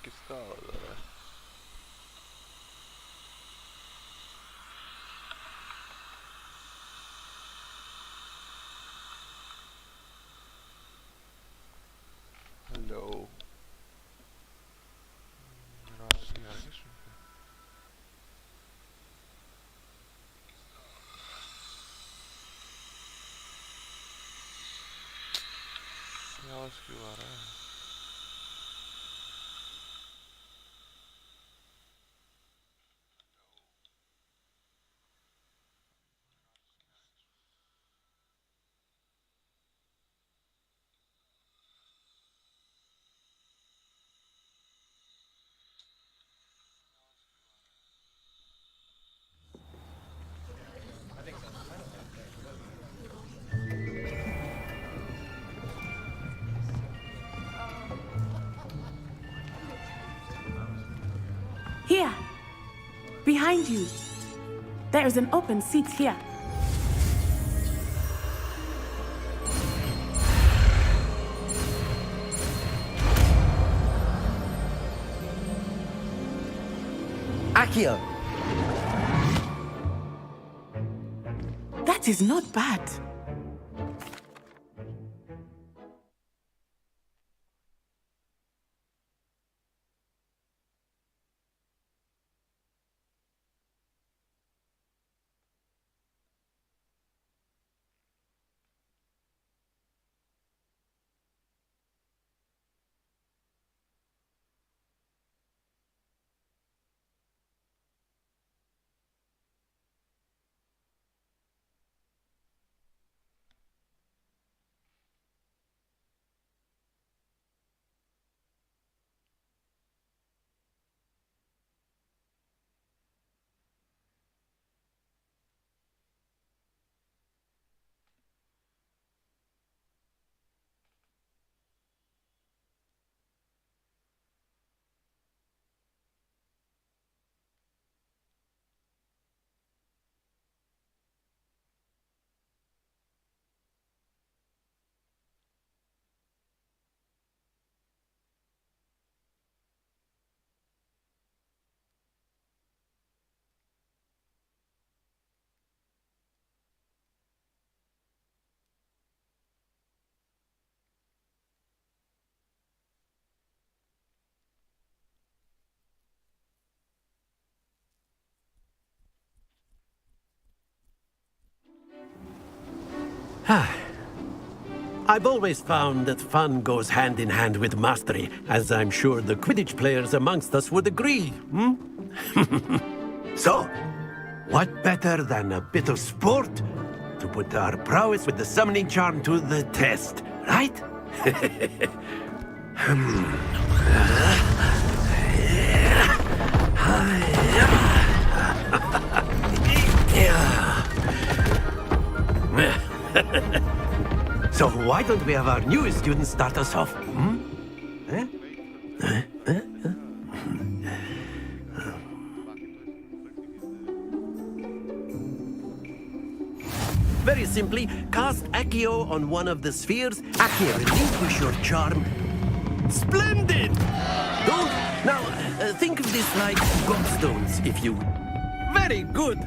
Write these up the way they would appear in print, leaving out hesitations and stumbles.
mycket skadade. Hello. Yavaş güvar ha. Here, behind you. There is an open seat here. Akio! That is not bad. I've always found that fun goes hand in hand with mastery, as I'm sure the Quidditch players amongst us would agree, So, what better than a bit of sport to put our prowess with the summoning charm to the test, right? So why don't we have our newest student start us off? Very simply, cast Accio on one of the spheres. Accio, relinquish your charm. Splendid! Don't... Now, think of this like gobstones, if you... Very good!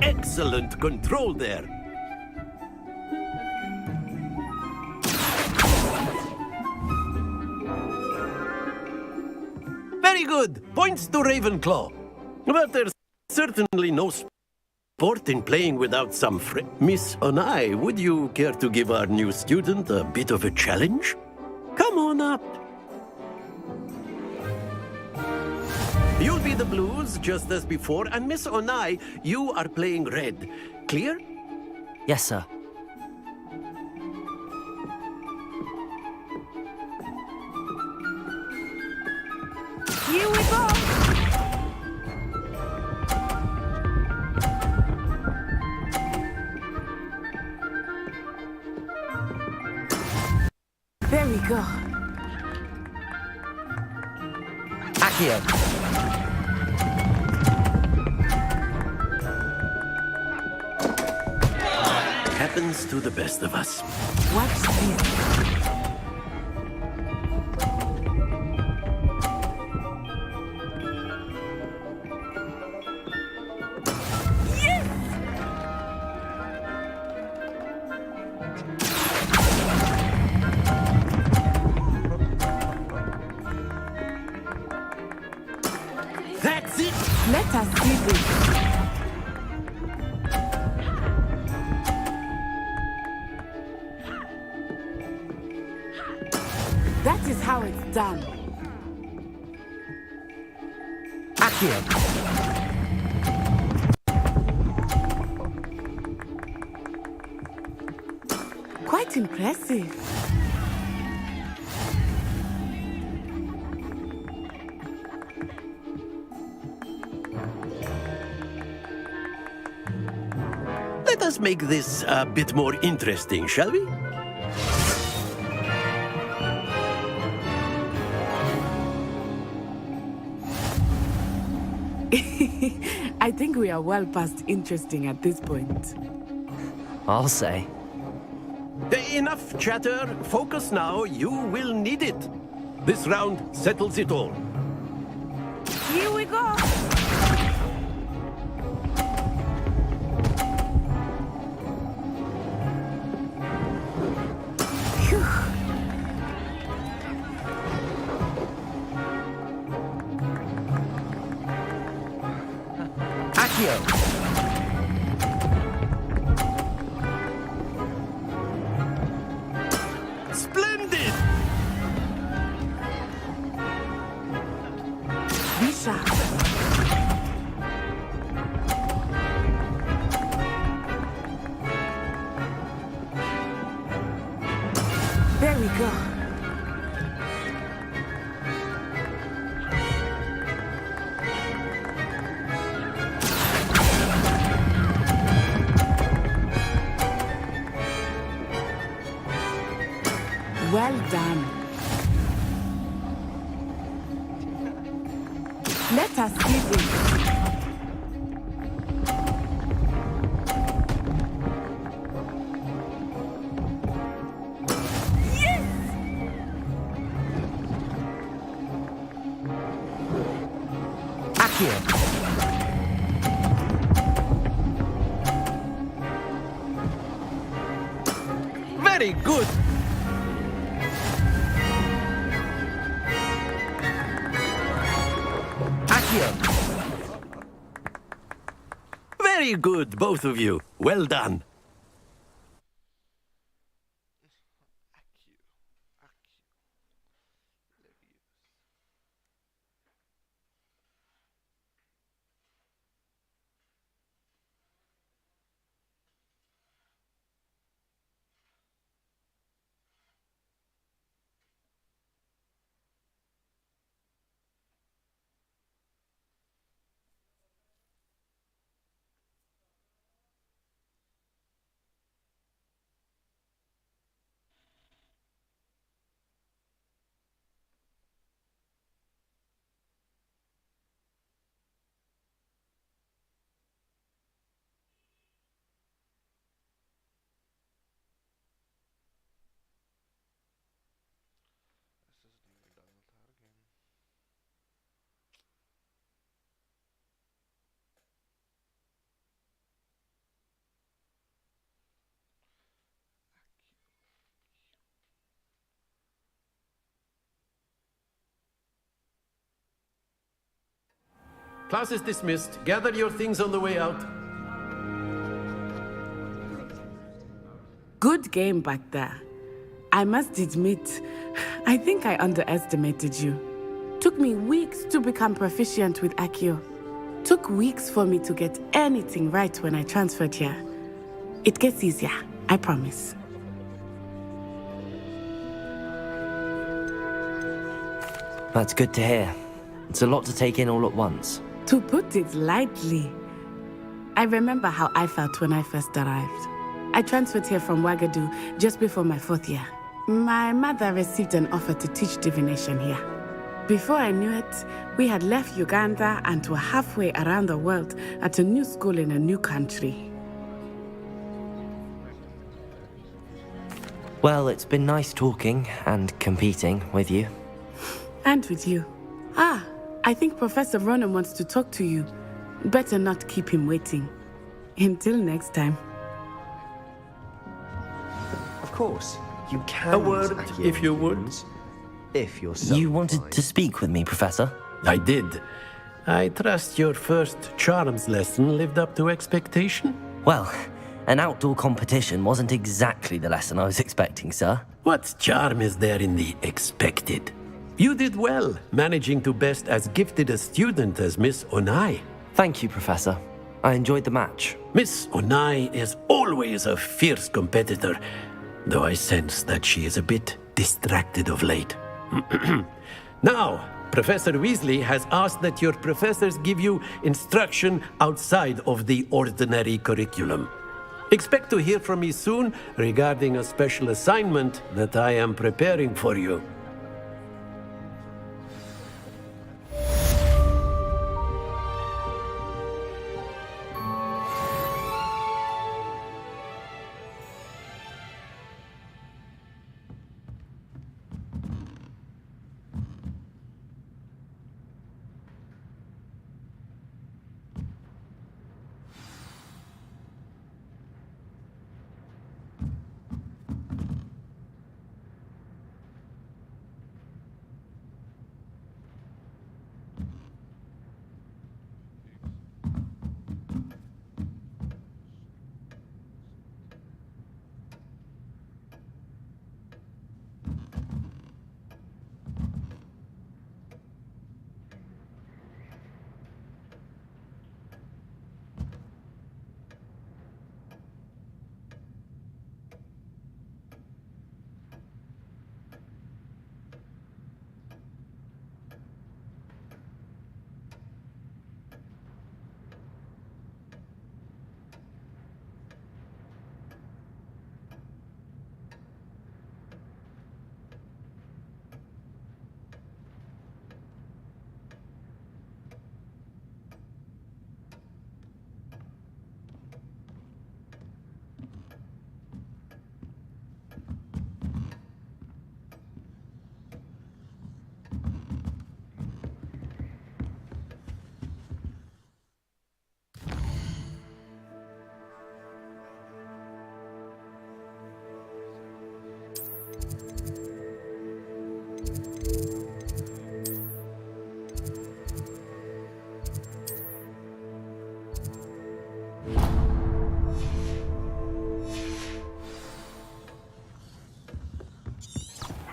Excellent control there. Very good. Points to Ravenclaw. But there's certainly no sport in playing without some Miss Onai, would you care to give our new student a bit of a challenge? Come on up. You'll be the blues, just as before, and Miss Onai, you are playing red. Clear? Yes, sir. Here we go! Very good. Accio. Happens to the best of us. Watch this. Let us see this. That is how it's done. Accio. Quite impressive. Let us make this a bit more interesting, shall we? I think we are well past interesting at this point. I'll say. Enough chatter. Focus now. You will need it. This round settles it all. Here we go. Phew. Accio. Splendid! Be sharp. There we go. Well done. Let us see this. Accio. Very good. Accio. Very good, both of you. Well done. Class is dismissed. Gather your things on the way out. Good game back there. I must admit, I think I underestimated you. Took me weeks to become proficient with Accio. Took weeks for me to get anything right when I transferred here. It gets easier, I promise. That's good to hear. It's a lot to take in all at once. To put it lightly, I remember how I felt when I first arrived. I transferred here from Ouagadougou just before my 4th year. My mother received an offer to teach divination here. Before I knew it, we had left Uganda and were halfway around the world at a new school in a new country. Well, it's been nice talking and competing with you. And with you. Ah, I think Professor Ronan wants to talk to you. Better not keep him waiting. Until next time. Of course, you can. A word, use Accio if you would. weapons, if you're so You wanted inclined. to speak with me, Professor? I did. I trust your first charms lesson lived up to expectation? Well, an outdoor competition wasn't exactly the lesson I was expecting, sir. What charm is there in the expected? You did well, managing to best as gifted a student as Miss Onai. Thank you, Professor. I enjoyed the match. Miss Onai is always a fierce competitor, though I sense that she is a bit distracted of late. Now, Professor Weasley has asked that your professors give you instruction outside of the ordinary curriculum. Expect to hear from me soon regarding a special assignment that I am preparing for you.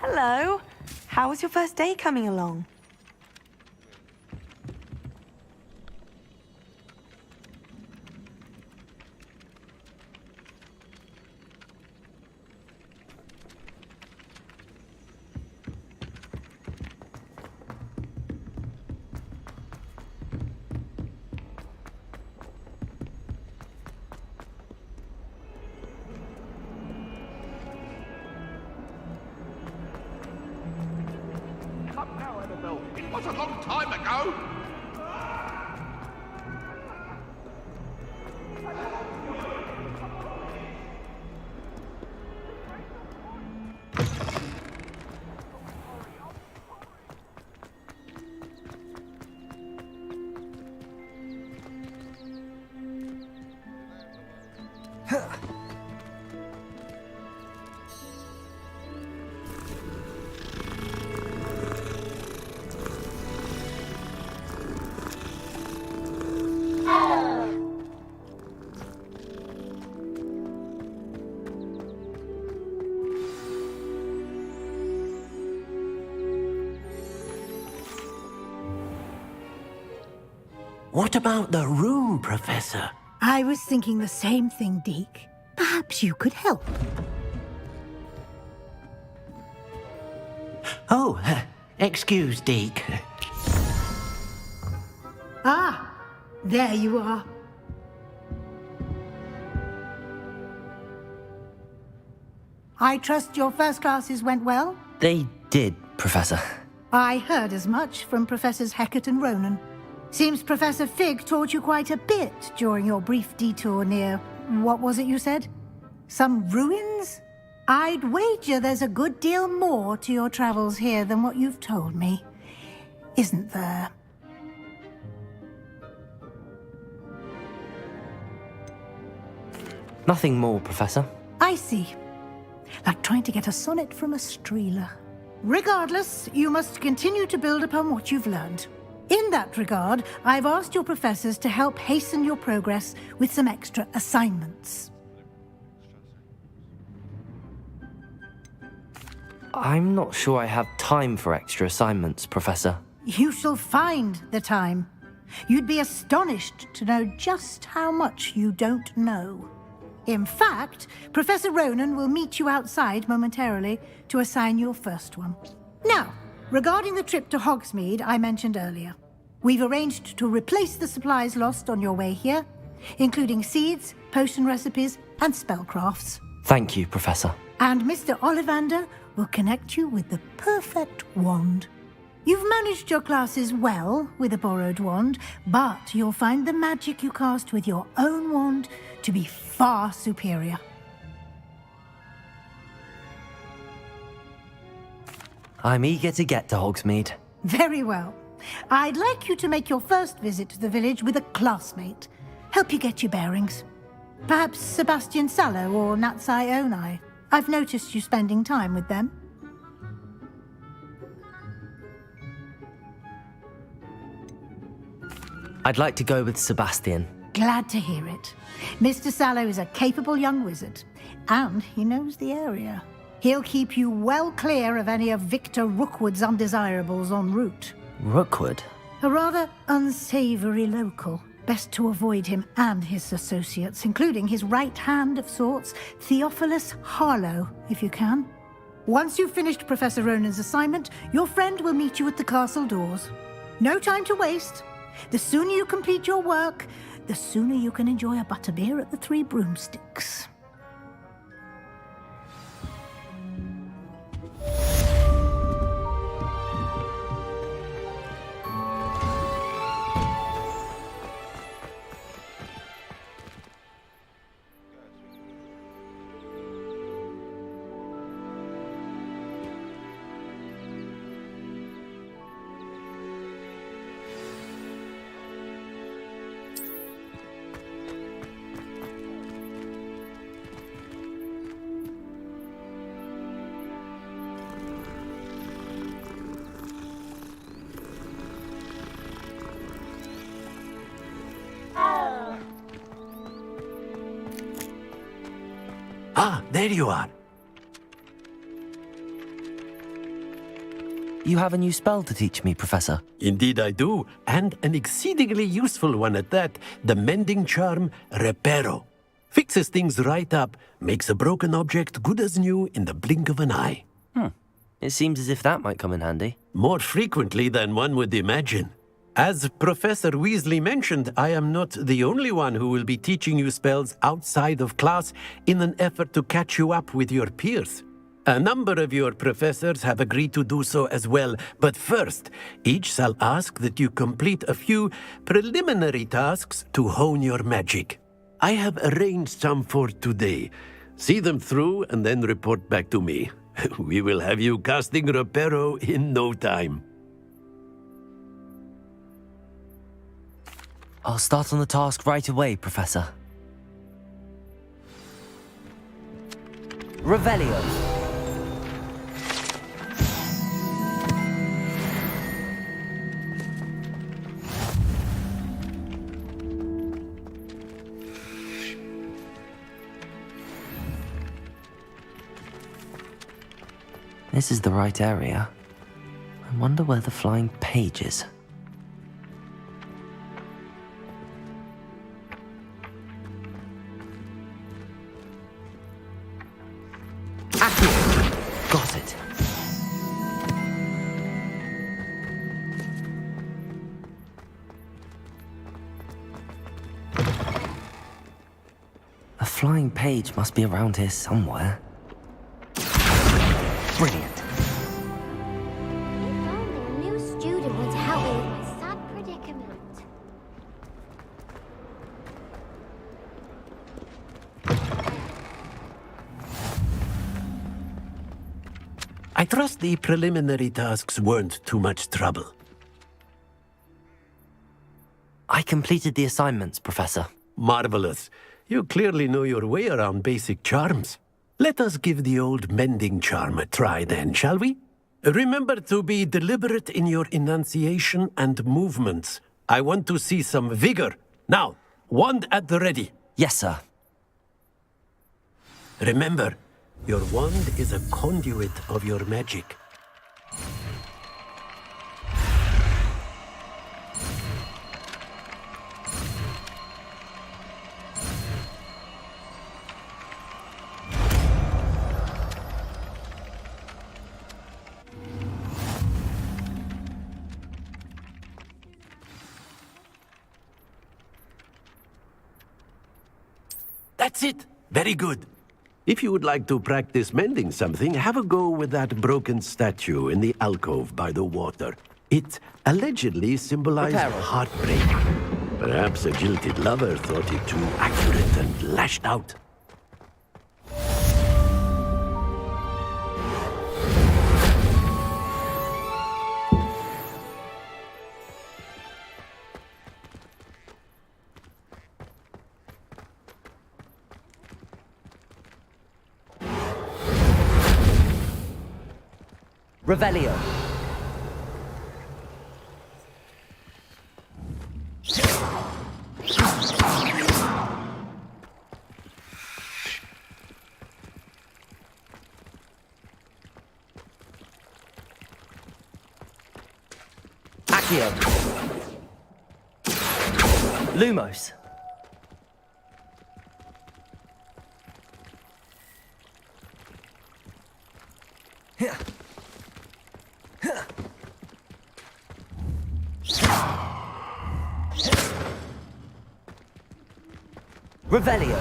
Hello. How was your first day coming along? It was a long time ago. What about the room, Professor? I was thinking the same thing, Deke. Perhaps you could help. Oh, excuse, Deke. Ah, there you are. I trust your first classes went well? They did, Professor. I heard as much from Professors Hecat and Ronan. Seems Professor Fig taught you quite a bit during your brief detour near... what was it you said? Some ruins? I'd wager there's a good deal more to your travels here than what you've told me. Isn't there? Nothing more, Professor. I see. Like trying to get a sonnet from a streeler. Regardless, you must continue to build upon what you've learned. In that regard, I've asked your professors to help hasten your progress with some extra assignments. I'm not sure I have time for extra assignments, Professor. You shall find the time. You'd be astonished to know just how much you don't know. In fact, Professor Ronan will meet you outside momentarily to assign your first one. Now, regarding the trip to Hogsmeade I mentioned earlier, we've arranged to replace the supplies lost on your way here, including seeds, potion recipes, and spellcrafts. Thank you, Professor. And Mr. Ollivander will connect you with the perfect wand. You've managed your classes well with a borrowed wand, but you'll find the magic you cast with your own wand to be far superior. I'm eager to get to Hogsmeade. Very well. I'd like you to make your first visit to the village with a classmate. Help you get your bearings. Perhaps Sebastian Sallow or Natsai Onai. I've noticed you spending time with them. I'd like to go with Sebastian. Glad to hear it. Mr. Sallow is a capable young wizard, and he knows the area. He'll keep you well clear of any of Victor Rookwood's undesirables en route. Rookwood? A rather unsavory local. Best to avoid him and his associates, including his right hand of sorts, Theophilus Harlow, if you can. Once you've finished Professor Ronan's assignment, your friend will meet you at the castle doors. No time to waste. The sooner you complete your work, the sooner you can enjoy a butterbeer at the Three Broomsticks. Ah, there you are. You have a new spell to teach me, Professor. Indeed I do, and an exceedingly useful one at that. The mending charm, Reparo. Fixes things right up, makes a broken object good as new in the blink of an eye. It seems as if that might come in handy. More frequently than one would imagine. As Professor Weasley mentioned, I am not the only one who will be teaching you spells outside of class in an effort to catch you up with your peers. A number of your professors have agreed to do so as well, but first, each shall ask that you complete a few preliminary tasks to hone your magic. I have arranged some for today. See them through and then report back to me. We will have you casting Reparo in no time. I'll start on the task right away, Professor. Revelio. This is the right area. I wonder where the flying page is. Got it. A flying page must be around here somewhere. Brilliant. If only a new student would help me with my sad predicament. I trust the preliminary tasks weren't too much trouble. I completed the assignments, Professor. Marvelous. You clearly know your way around basic charms. Let us give the old mending charm a try then, shall we? Remember to be deliberate in your enunciation and movements. I want to see some vigor. Now, wand at the ready. Yes, sir. Remember, your wand is a conduit of your magic. That's it. Very good. If you would like to practice mending something, have a go with that broken statue in the alcove by the water. It allegedly symbolized heartbreak. Perhaps a jilted lover thought it too accurate and lashed out. Revelio. Accio. Lumos. Revelio.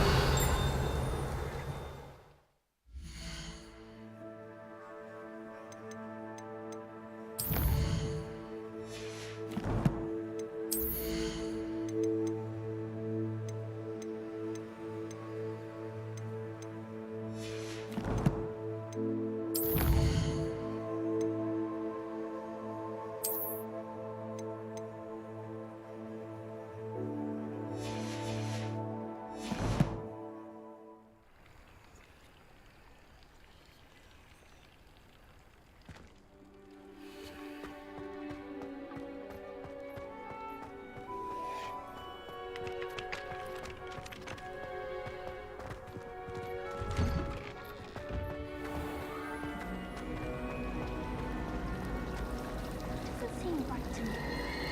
Doesn't seem right to me.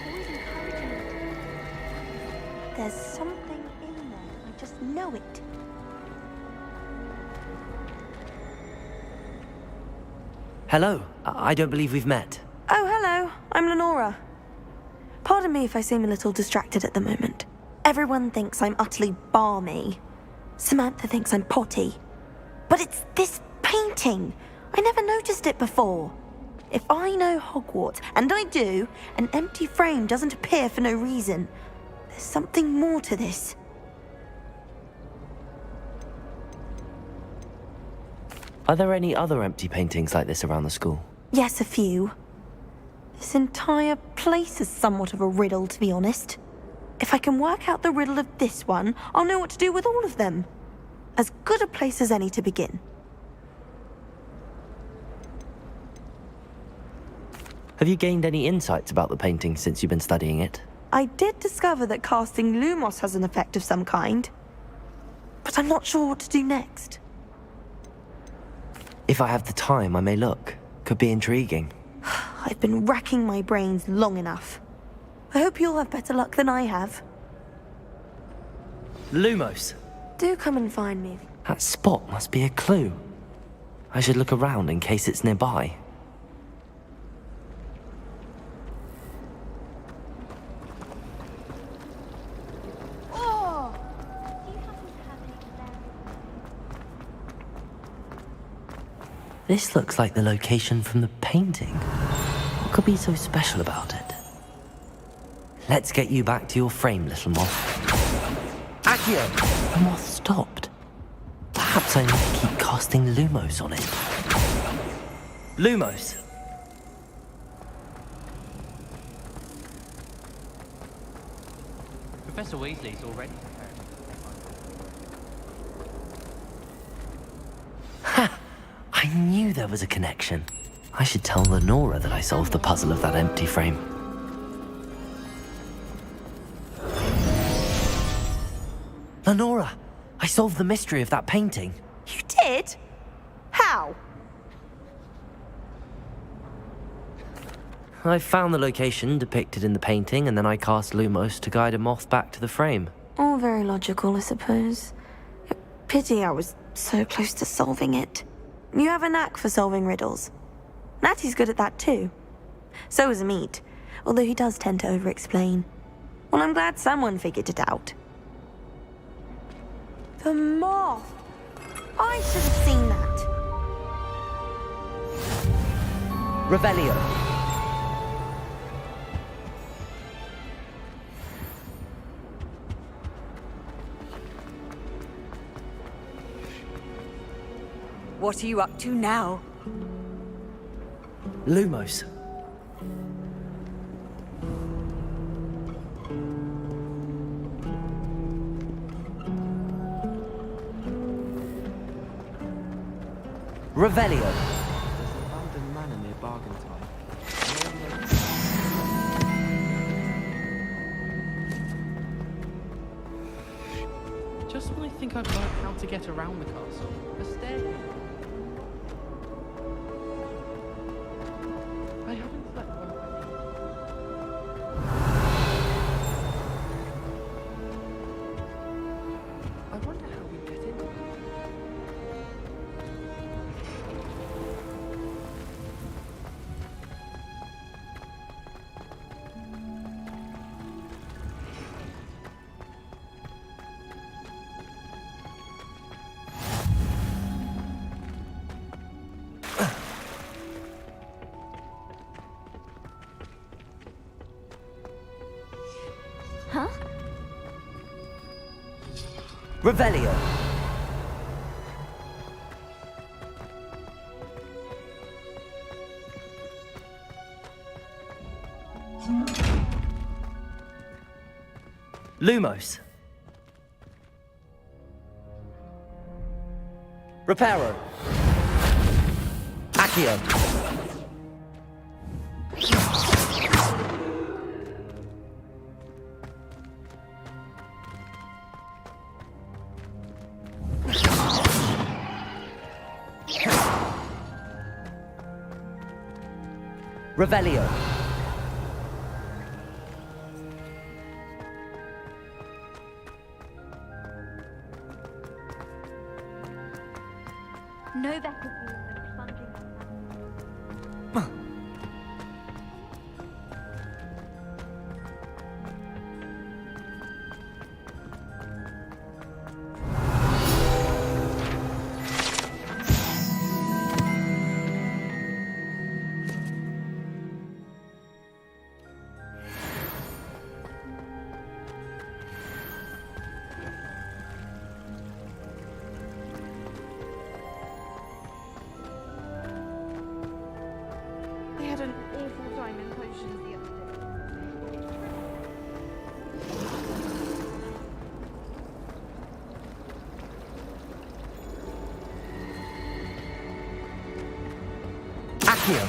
Always encouraging me. There's something in there. I just know it. Hello. I don't believe we've met. Oh, hello. I'm Lenora. Pardon me if I seem a little distracted at the moment. Everyone thinks I'm utterly balmy. Samantha thinks I'm potty. But it's this painting. I never noticed it before. If I know Hogwarts, and I do, an empty frame doesn't appear for no reason. There's something more to this. Are there any other empty paintings like this around the school? Yes, a few. This entire place is somewhat of a riddle, to be honest. If I can work out the riddle of this one, I'll know what to do with all of them. As good a place as any to begin. Have you gained any insights about the painting since you've been studying it? I did discover that casting Lumos has an effect of some kind. But I'm not sure what to do next. If I have the time, I may look. Could be intriguing. I've been racking my brains long enough. I hope you'll have better luck than I have. Lumos. Do come and find me. That spot must be a clue. I should look around in case it's nearby. Oh! Do you happen to have any there? This looks like the location from the painting. What could be so special about it? Let's get you back to your frame, little moth. Accio! The moth stopped. Perhaps I need to keep casting Lumos on it. Lumos! Professor Weasley's already prepared. Ha! I knew there was a connection. I should tell Lenora that I solved the puzzle of that empty frame. Lenora! I solved the mystery of that painting. You did? How? I found the location depicted in the painting, and then I cast Lumos to guide a moth back to the frame. All very logical, I suppose. Pity I was so close to solving it. You have a knack for solving riddles. Natty's good at that too. So is Amit, although he does tend to over-explain. Well, I'm glad someone figured it out. The moth! I should have seen that. Revelio. What are you up to now? Lumos. Revelio. There's an abandoned manor near Bargain Time. Just when I think I've learned how to get around the castle, a staircase. I haven't slept well. I wonder how we get in. Huh? Revelio. Lumos. Reparo. Accio. Revelio. No better view than plunging I had an awful time in potions the other day. Accio.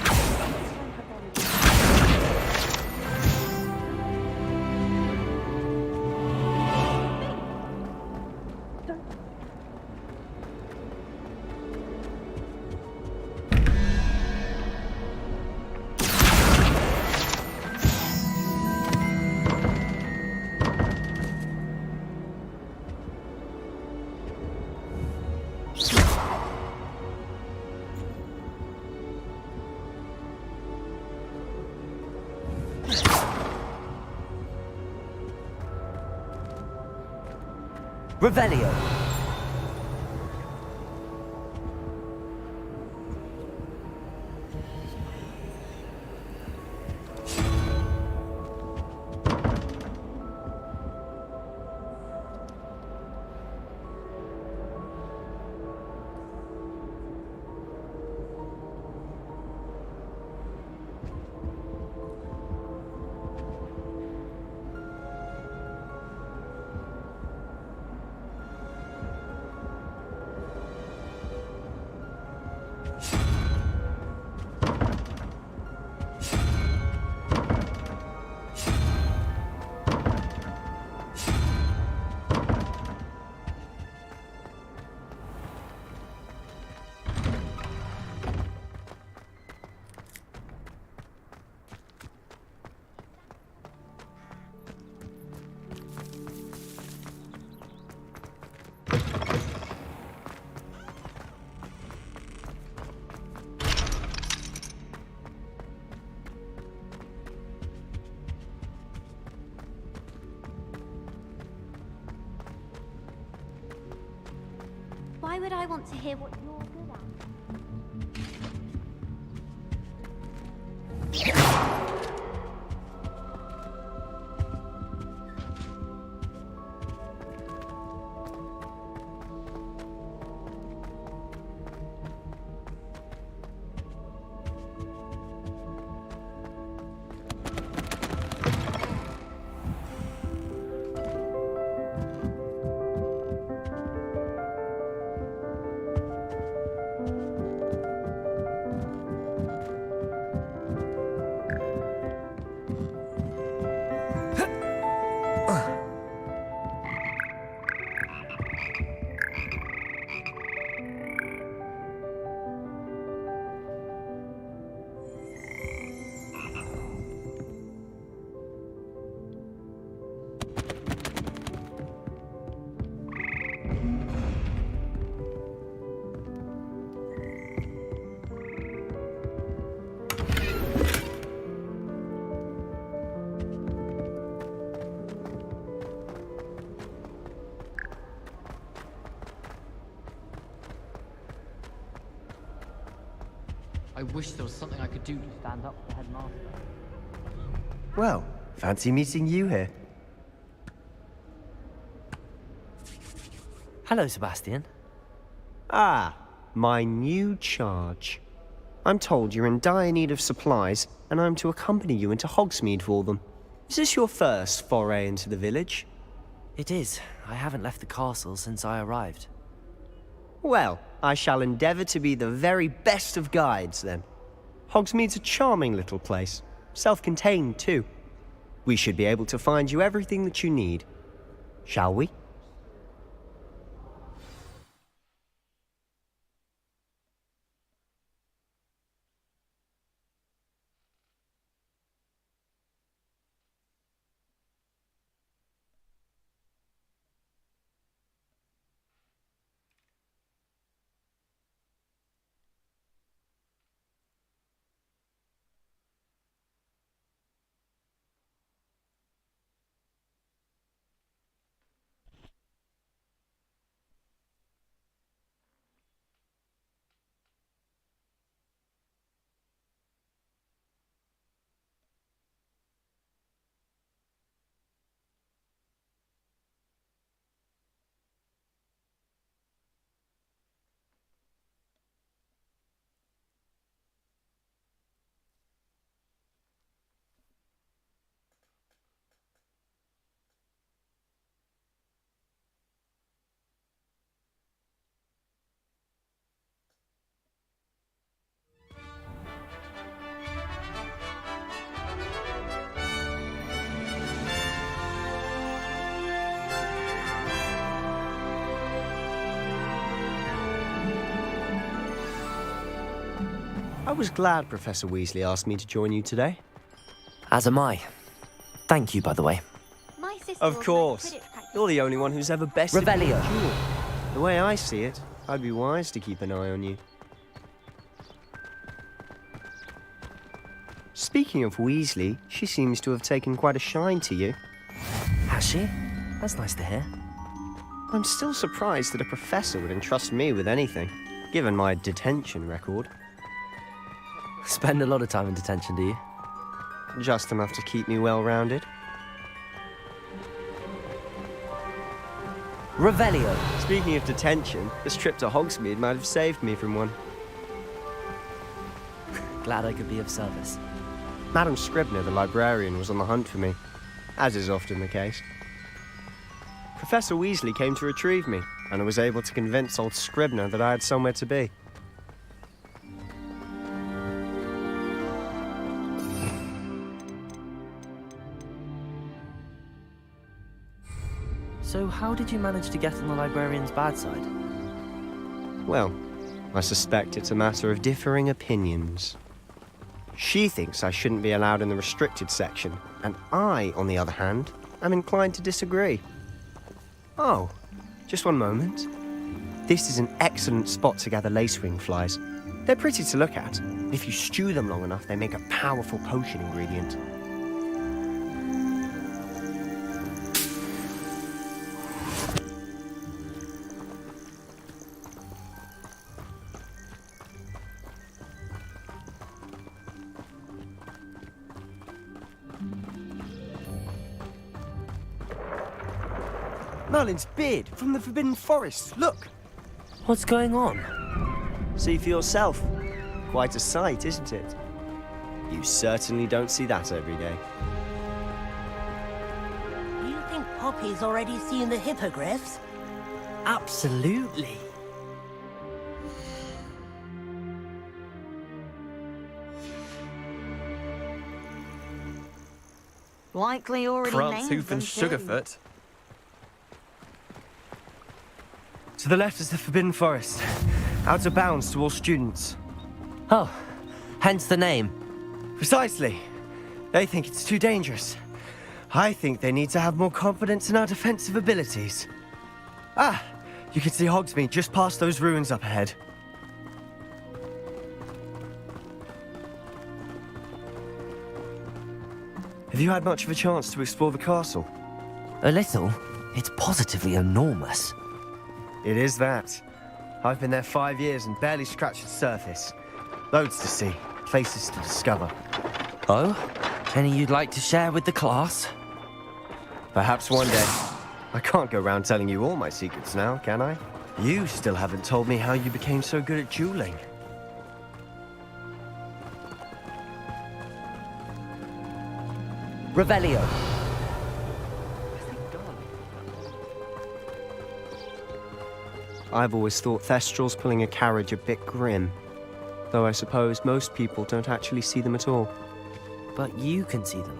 Revelio. Why would I want to hear what you're good at? I wish there was something I could do to stand up to the headmaster. Well, fancy meeting you here. Hello, Sebastian. Ah, my new charge. I'm told you're in dire need of supplies, and I'm to accompany you into Hogsmeade for them. Is this your first foray into the village? It is. I haven't left the castle since I arrived. Well, I shall endeavour to be the very best of guides, then. Hogsmeade's a charming little place. Self-contained, too. We should be able to find you everything that you need. Shall we? I was glad Professor Weasley asked me to join you today. As am I. Thank you, by the way. My sister Of course. You're the only one who's ever bested me in a Revelio. duel. The way I see it, I'd be wise to keep an eye on you. Speaking of Weasley, she seems to have taken quite a shine to you. Has she? That's nice to hear. I'm still surprised that a professor would entrust me with anything, given my detention record. Spend a lot of time in detention, do you? Just enough to keep me well-rounded. Revelio. Speaking of detention, this trip to Hogsmeade might have saved me from one. Glad I could be of service. Madam Scribner, the librarian, was on the hunt for me, as is often the case. Professor Weasley came to retrieve me, and I was able to convince old Scribner that I had somewhere to be. So how did you manage to get on the librarian's bad side? Well, I suspect it's a matter of differing opinions. She thinks I shouldn't be allowed in the restricted section, and I, on the other hand, am inclined to disagree. Oh, just one moment. This is an excellent spot to gather lacewing flies. They're pretty to look at. If you stew them long enough, they make a powerful potion ingredient. Merlin's beard from the Forbidden Forest. Look. What's going on? See for yourself. Quite a sight, isn't it? You certainly don't see that every day. Do you think Poppy's already seen the hippogriffs? Absolutely. Likely already France, named Hoof, them and too. Sugarfoot. To the left is the Forbidden Forest. Out of bounds to all students. Oh, hence the name. Precisely. They think it's too dangerous. I think they need to have more confidence in our defensive abilities. Ah, you can see Hogsmeade just past those ruins up ahead. Have you had much of a chance to explore the castle? A little. It's positively enormous. It is that. I've been there 5 years and barely scratched the surface. Loads to see, places to discover. Oh? Any you'd like to share with the class? Perhaps one day. I can't go around telling you all my secrets now, can I? You still haven't told me how you became so good at dueling. Revelio. I've always thought Thestrals pulling a carriage a bit grim. Though I suppose most people don't actually see them at all. But you can see them.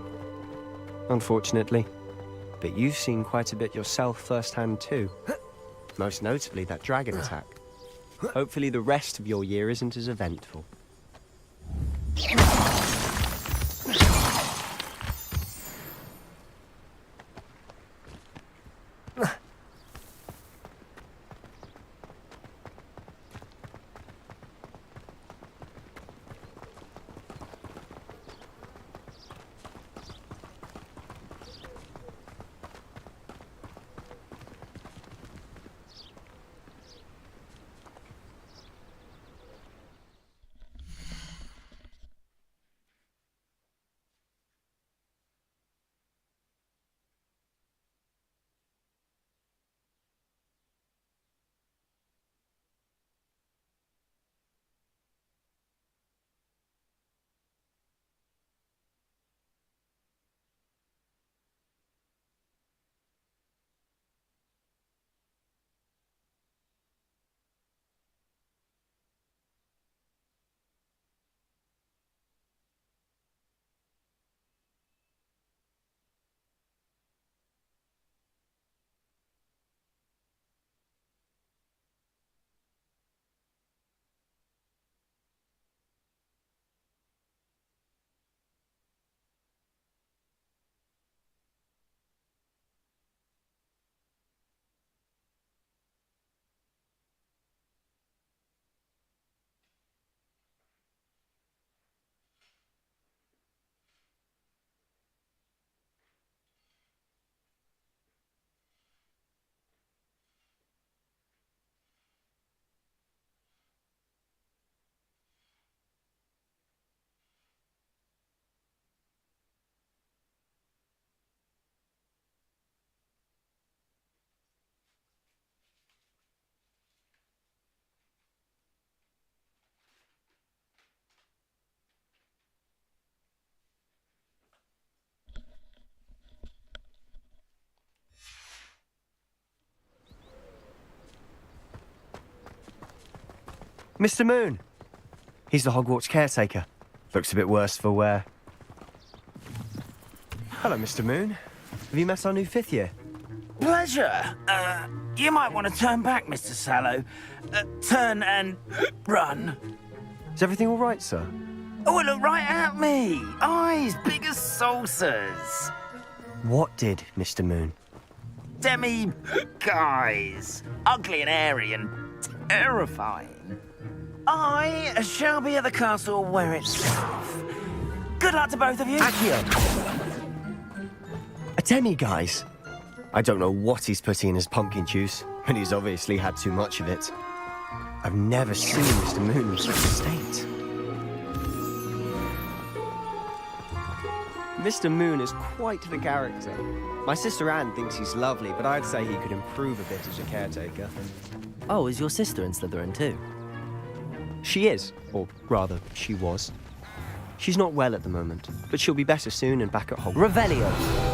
Unfortunately. But you've seen quite a bit yourself firsthand too. Most notably that dragon attack. Hopefully the rest of your year isn't as eventful. Mr. Moon! He's the Hogwarts caretaker. Looks a bit worse for wear. Hello, Mr. Moon. Have you met our new 5th year? Pleasure. You might want to turn back, Mr. Sallow. Turn and run. Is everything all right, sir? Oh, look right at me. Eyes big as saucers. What did, Mr. Moon? Demi-guys. Ugly and airy and terrifying. I shall be at the castle where it's safe. Good luck to both of you. A demi-guise? I don't know what he's putting in his pumpkin juice, and he's obviously had too much of it. I've never seen Mr. Moon in such a state. Mr. Moon is quite the character. My sister Anne thinks he's lovely, but I'd say he could improve a bit as a caretaker. Oh, is your sister in Slytherin too? She is, or rather, she was. She's not well at the moment, but she'll be better soon and back at Hogwarts. Revelio!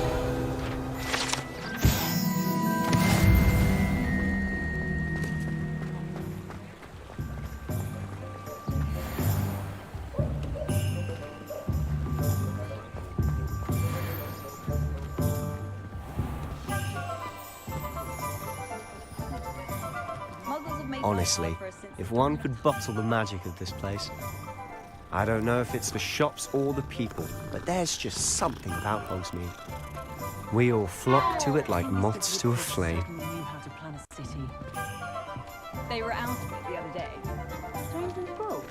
Honestly, if one could bottle the magic of this place. I don't know if it's the shops or the people, but there's just something about Hogsmeade. We all flock to it like moths to a flame. Knew how to plan a city. They were out of it the other day. Strange and full.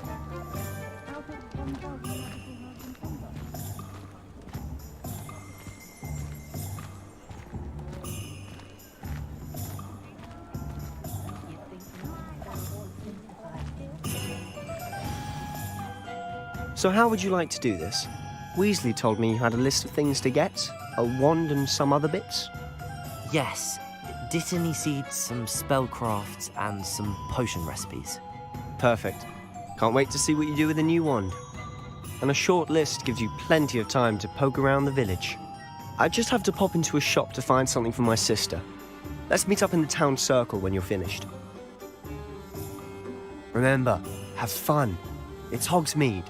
So how would you like to do this? Weasley told me you had a list of things to get, a wand and some other bits. Yes. Dittany seeds, some spellcrafts, and some potion recipes. Perfect. Can't wait to see what you do with the new wand. And a short list gives you plenty of time to poke around the village. I just have to pop into a shop to find something for my sister. Let's meet up in the town circle when you're finished. Remember, have fun. It's Hogsmeade.